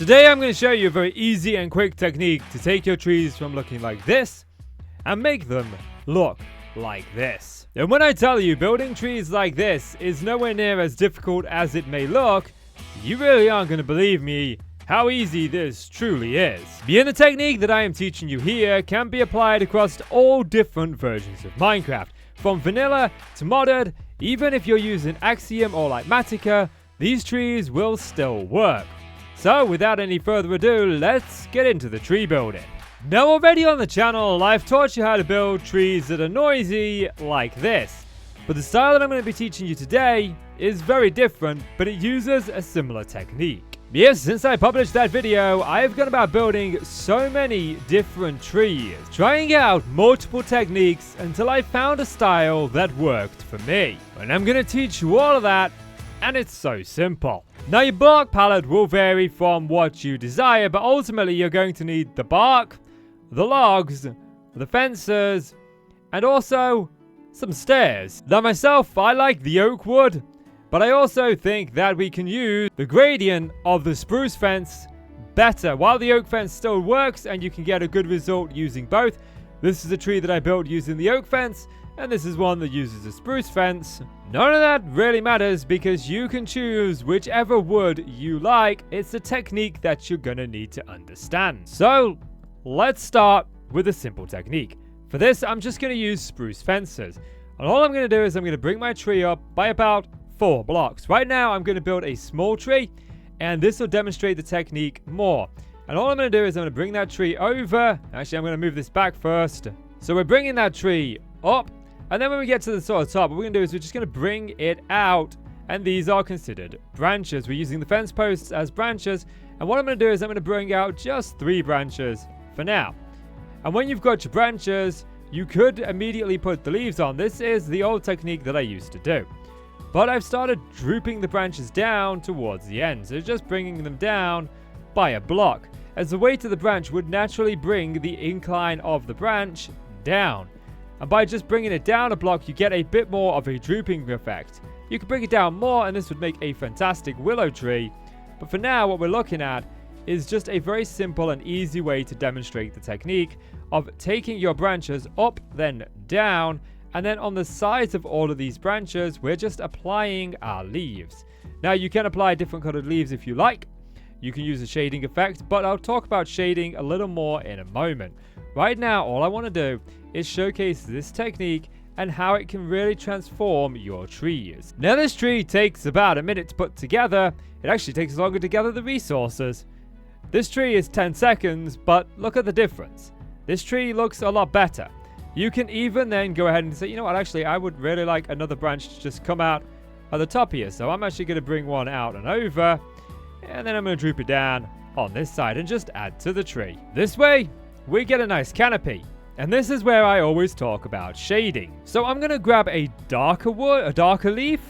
Today I'm going to show you a very easy and quick technique to take your trees from looking like this and make them look like this. And when I tell you building trees like this is nowhere near as difficult as it may look, you really aren't going to believe me how easy this truly is. The technique that I am teaching you here can be applied across all different versions of Minecraft, from vanilla to modded. Even if you're using Axiom or Litematica, these trees will still work. So without any further ado, let's get into the tree building. Now already on the channel, I've taught you how to build trees that are noisy like this. But the style that I'm going to be teaching you today is very different, but it uses a similar technique. Yes, since I published that video, I've gone about building so many different trees, trying out multiple techniques until I found a style that worked for me. And I'm going to teach you all of that, and it's so simple. Now your block palette will vary from what you desire, but ultimately you're going to need the bark, the logs, the fences, and also some stairs. Now myself, I like the oak wood, but I also think that we can use the gradient of the spruce fence better. While the oak fence still works and you can get a good result using both, this is a tree that I built using the oak fence, and this is one that uses a spruce fence. None of that really matters because you can choose whichever wood you like. It's a technique that you're gonna need to understand. So let's start with a simple technique. For this, I'm just gonna use spruce fences. And all I'm gonna do is I'm gonna bring my tree up by about 4 blocks. Right now, I'm gonna build a small tree, and this will demonstrate the technique more. And all I'm gonna do is I'm gonna bring that tree over. Actually, I'm gonna move this back first. So we're bringing that tree up. And then when we get to the sort of top, what we're going to do is we're just going to bring it out. And these are considered branches. We're using the fence posts as branches. And what I'm going to do is I'm going to bring out just 3 branches for now. And when you've got your branches, you could immediately put the leaves on. This is the old technique that I used to do. But I've started drooping the branches down towards the end. So just bringing them down by a block, as the weight of the branch would naturally bring the incline of the branch down. And by just bringing it down a block, you get a bit more of a drooping effect. You could bring it down more and this would make a fantastic willow tree. But for now, what we're looking at is just a very simple and easy way to demonstrate the technique of taking your branches up, then down, and then on the sides of all of these branches, we're just applying our leaves. Now, you can apply different colored leaves if you like. You can use a shading effect, but I'll talk about shading a little more in a moment. Right now, all I want to do is showcase this technique and how it can really transform your trees. Now this tree takes about a minute to put together. It actually takes longer to gather the resources. This tree is 10 seconds, but look at the difference. This tree looks a lot better. You can even then go ahead and say, you know what, actually I would really like another branch to just come out at the top here. So I'm actually going to bring one out and over, and then I'm going to droop it down on this side and just add to the tree. This way, we get a nice canopy. And this is where I always talk about shading. So I'm going to grab a darker wood, a darker leaf,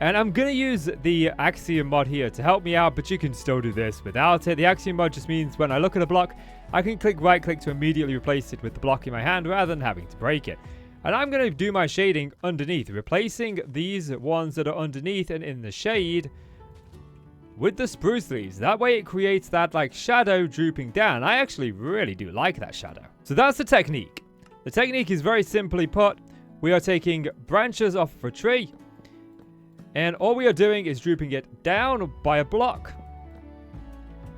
and I'm going to use the Axiom mod here to help me out, but you can still do this without it. The Axiom mod just means when I look at a block, I can right click to immediately replace it with the block in my hand rather than having to break it. And I'm going to do my shading underneath, replacing these ones that are underneath and in the shade with the spruce leaves. That way it creates that like shadow drooping down. I actually really do like that shadow. So that's the technique. The technique is very simply put. We are taking branches off of a tree, and all we are doing is drooping it down by a block.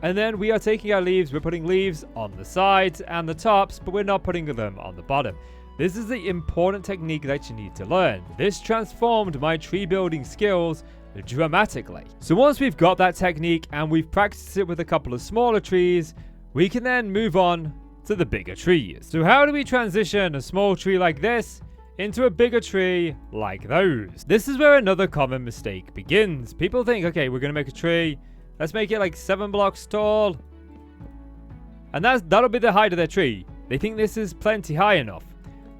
And then we are taking our leaves, we're putting leaves on the sides and the tops, but we're not putting them on the bottom. This is the important technique that you need to learn. This transformed my tree building skills dramatically. So once we've got that technique and we've practiced it with a couple of smaller trees, we can then move on to the bigger trees. So how do we transition a small tree like this into a bigger tree like those? This is where another common mistake begins. People think, okay, we're going to make a tree. Let's make it like 7 blocks tall. And that'll be the height of their tree. They think this is plenty high enough.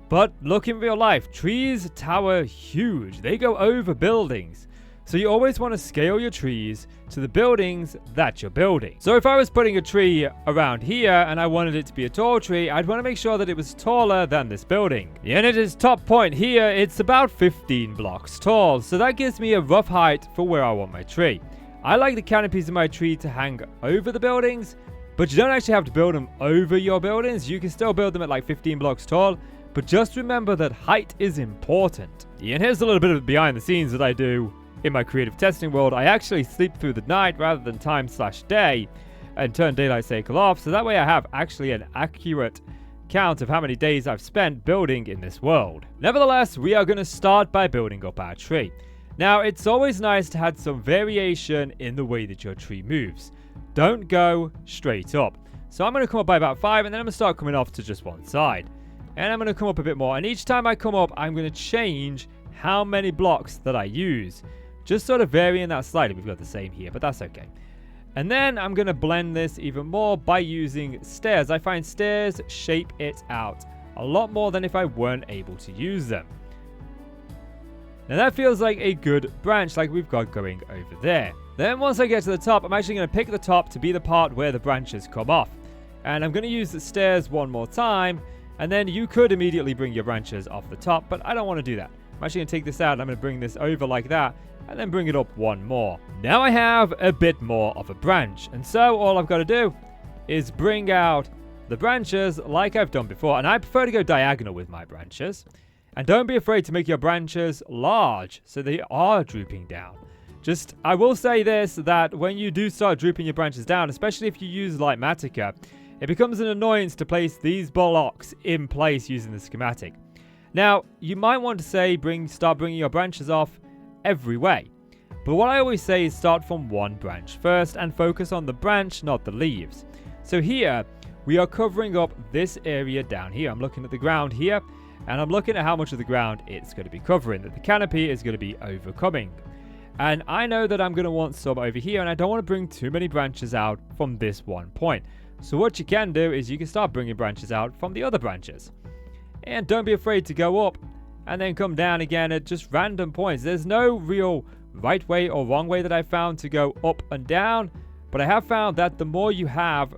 But look in real life, trees tower huge. They go over buildings. So you always want to scale your trees to the buildings that you're building. So if I was putting a tree around here and I wanted it to be a tall tree, I'd want to make sure that it was taller than this building. And at its top point here, it's about 15 blocks tall. So that gives me a rough height for where I want my tree. I like the canopies in my tree to hang over the buildings, but you don't actually have to build them over your buildings. You can still build them at like 15 blocks tall, but just remember that height is important. And here's a little bit of behind the scenes that I do in my creative testing world. I actually sleep through the night rather than time/day and turn daylight cycle off, so that way I have actually an accurate count of how many days I've spent building in this world. Nevertheless, we are going to start by building up our tree. Now, it's always nice to have some variation in the way that your tree moves. Don't go straight up. So I'm going to come up by about 5, and then I'm going to start coming off to just one side. And I'm going to come up a bit more, and each time I come up, I'm going to change how many blocks that I use. Just sort of varying that slightly. We've got the same here, but that's okay. And then I'm going to blend this even more by using stairs. I find stairs shape it out a lot more than if I weren't able to use them. Now that feels like a good branch like we've got going over there. Then once I get to the top, I'm actually going to pick the top to be the part where the branches come off. And I'm going to use the stairs one more time. And then you could immediately bring your branches off the top, but I don't want to do that. I'm actually going to take this out and I'm going to bring this over like that. And then bring it up one more. Now I have a bit more of a branch. And so all I've got to do is bring out the branches like I've done before. And I prefer to go diagonal with my branches. And don't be afraid to make your branches large so they are drooping down. Just, I will say this, that when you do start drooping your branches down, especially if you use light matica, it becomes an annoyance to place these blocks in place using the schematic. Now, you might want to say start bringing your branches off every way. But what I always say is start from one branch first and focus on the branch, not the leaves. So here, we are covering up this area down here. I'm looking at the ground here, and I'm looking at how much of the ground it's going to be covering, that the canopy is going to be overcoming. And I know that I'm going to want some over here, and I don't want to bring too many branches out from this one point. So what you can do is you can start bringing branches out from the other branches. And don't be afraid to go up and then come down again at just random points. There's no real right way or wrong way that I've found to go up and down, but I have found that the more you have,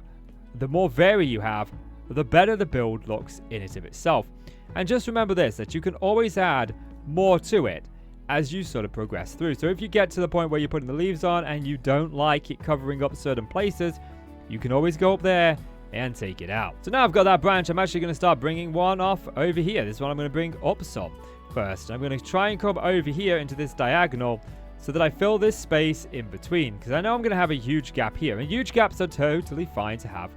the more vary you have, the better the build looks in it of itself. And just remember this, that you can always add more to it as you sort of progress through. So if you get to the point where you're putting the leaves on and you don't like it covering up certain places, you can always go up there and take it out. So now I've got that branch, I'm actually going to start bringing one off over here. This one I'm going to bring up some first. I'm going to try and come over here into this diagonal so that I fill this space in between, because I know I'm going to have a huge gap here, and huge gaps are totally fine to have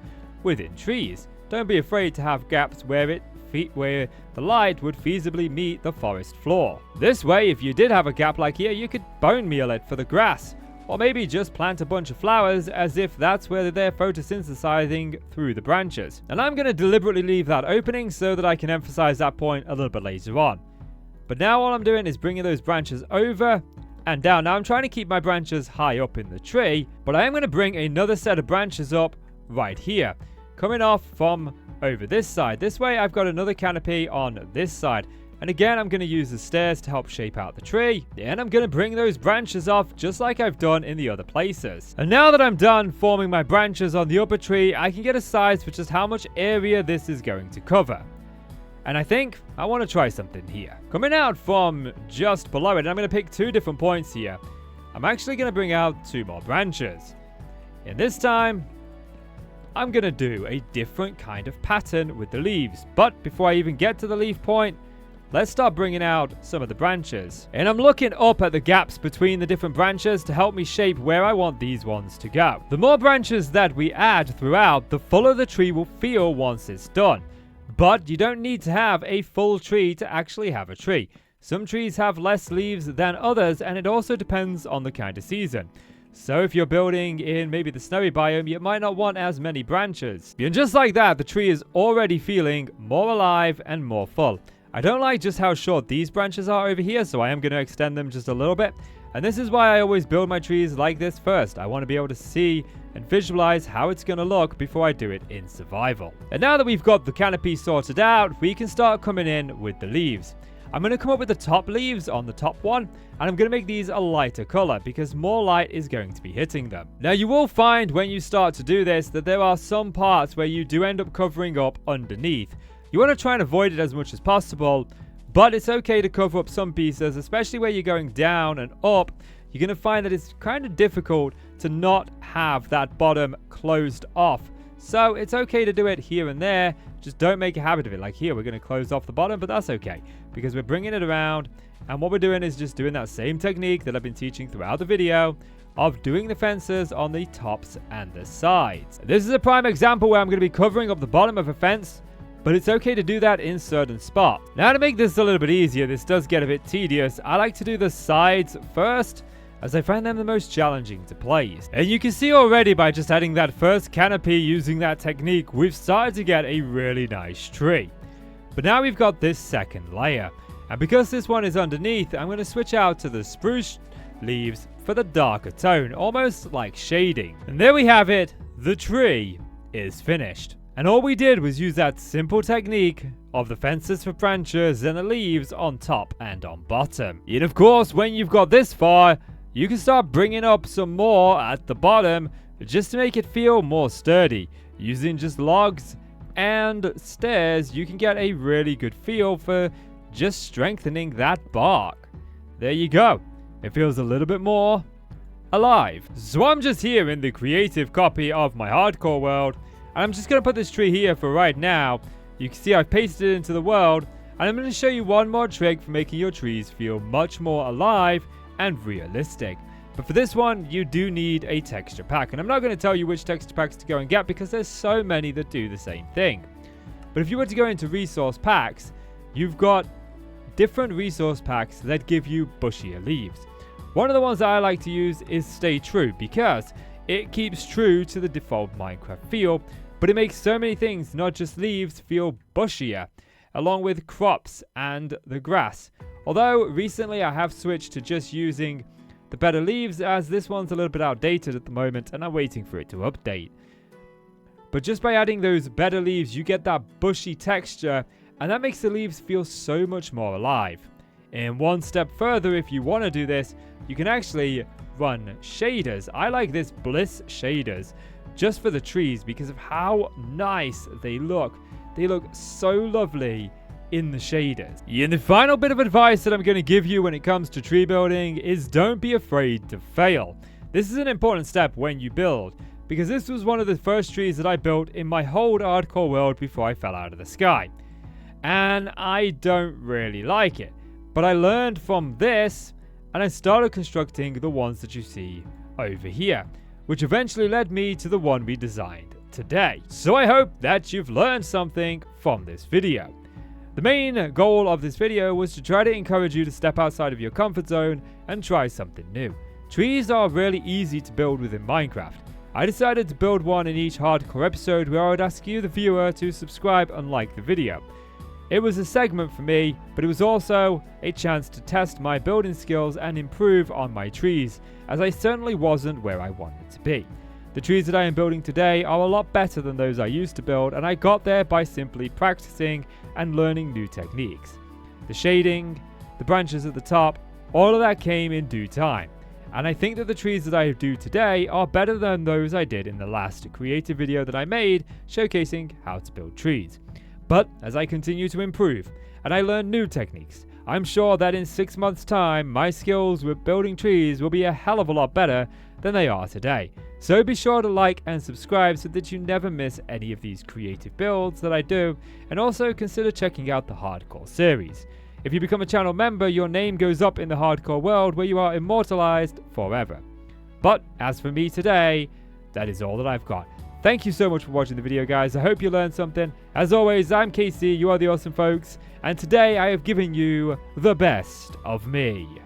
within trees. Don't be afraid to have gaps where the light would feasibly meet the forest floor. This way, if you did have a gap like here, you could bone meal it for the grass. Or maybe just plant a bunch of flowers as if that's where they're photosynthesizing through the branches. And I'm going to deliberately leave that opening so that I can emphasize that point a little bit later on. But now all I'm doing is bringing those branches over and down. Now I'm trying to keep my branches high up in the tree, but I am going to bring another set of branches up right here, coming off from over this side. This way I've got another canopy on this side. And again, I'm going to use the stairs to help shape out the tree. And I'm going to bring those branches off just like I've done in the other places. And now that I'm done forming my branches on the upper tree, I can get a size for just how much area this is going to cover. And I think I want to try something here. Coming out from just below it, and I'm going to pick 2 different points here. I'm actually going to bring out 2 more branches. And this time, I'm going to do a different kind of pattern with the leaves. But before I even get to the leaf point, let's start bringing out some of the branches. And I'm looking up at the gaps between the different branches to help me shape where I want these ones to go. The more branches that we add throughout, the fuller the tree will feel once it's done. But you don't need to have a full tree to actually have a tree. Some trees have less leaves than others, and it also depends on the kind of season. So if you're building in maybe the snowy biome, you might not want as many branches. And just like that, the tree is already feeling more alive and more full. I don't like just how short these branches are over here, so I am going to extend them just a little bit. And this is why I always build my trees like this first. I want to be able to see and visualize how it's going to look before I do it in survival. And now that we've got the canopy sorted out, we can start coming in with the leaves. I'm going to come up with the top leaves on the top one, and I'm going to make these a lighter color because more light is going to be hitting them. Now you will find when you start to do this that there are some parts where you do end up covering up underneath. You want to try and avoid it as much as possible, but it's okay to cover up some pieces, especially where you're going down and up. You're going to find that it's kind of difficult to not have that bottom closed off. So it's okay to do it here and there. Just don't make a habit of it. Like here, we're going to close off the bottom, but that's okay because we're bringing it around. And what we're doing is just doing that same technique that I've been teaching throughout the video of doing the fences on the tops and the sides. This is a prime example where I'm going to be covering up the bottom of a fence, but it's okay to do that in certain spots. Now, to make this a little bit easier, this does get a bit tedious. I like to do the sides first, as I find them the most challenging to place. And you can see already by just adding that first canopy using that technique, we've started to get a really nice tree. But now we've got this second layer. And because this one is underneath, I'm going to switch out to the spruce leaves for the darker tone, almost like shading. And there we have it. The tree is finished. And all we did was use that simple technique of the fences for branches and the leaves on top and on bottom. And of course, when you've got this far, you can start bringing up some more at the bottom just to make it feel more sturdy. Using just logs and stairs, you can get a really good feel for just strengthening that bark. There you go. It feels a little bit more alive. So I'm just here in the creative copy of my hardcore world, and I'm just going to put this tree here for right now. You can see I've pasted it into the world, and I'm going to show you one more trick for making your trees feel much more alive and realistic. But for this one, you do need a texture pack, and I'm not going to tell you which texture packs to go and get because there's so many that do the same thing. But if you were to go into resource packs, you've got different resource packs that give you bushier leaves. One of the ones that I like to use is Stay True because it keeps true to the default Minecraft feel, but it makes so many things, not just leaves, feel bushier, along with crops and the grass. Although recently I have switched to just using the better leaves, as this one's a little bit outdated at the moment and I'm waiting for it to update. But just by adding those better leaves, you get that bushy texture, and that makes the leaves feel so much more alive. And one step further, if you want to do this, you can actually run shaders. I like this Bliss shaders just for the trees because of how nice they look. They look so lovely in the shaders. And the final bit of advice that I'm going to give you when it comes to tree building is don't be afraid to fail. This is an important step when you build, because this was one of the first trees that I built in my whole hardcore world before I fell out of the sky. And I don't really like it. But I learned from this, and I started constructing the ones that you see over here, which eventually led me to the one we designed today. So I hope that you've learned something from this video. The main goal of this video was to try to encourage you to step outside of your comfort zone and try something new. Trees are really easy to build within Minecraft. I decided to build one in each hardcore episode where I would ask you, the viewer, to subscribe and like the video. It was a segment for me, but it was also a chance to test my building skills and improve on my trees, as I certainly wasn't where I wanted to be. The trees that I am building today are a lot better than those I used to build, and I got there by simply practicing and learning new techniques. The shading, the branches at the top, all of that came in due time. And I think that the trees that I do today are better than those I did in the last creative video that I made showcasing how to build trees. But as I continue to improve and I learn new techniques, I'm sure that in 6 months' time, my skills with building trees will be a hell of a lot better than they are today. So be sure to like and subscribe so that you never miss any of these creative builds that I do, and also consider checking out the Hardcore series. If you become a channel member, your name goes up in the Hardcore world where you are immortalized forever. But as for me today, that is all that I've got. Thank you so much for watching the video, guys. I hope you learned something. As always, I'm KC, you are the awesome folks, and today I have given you the best of me.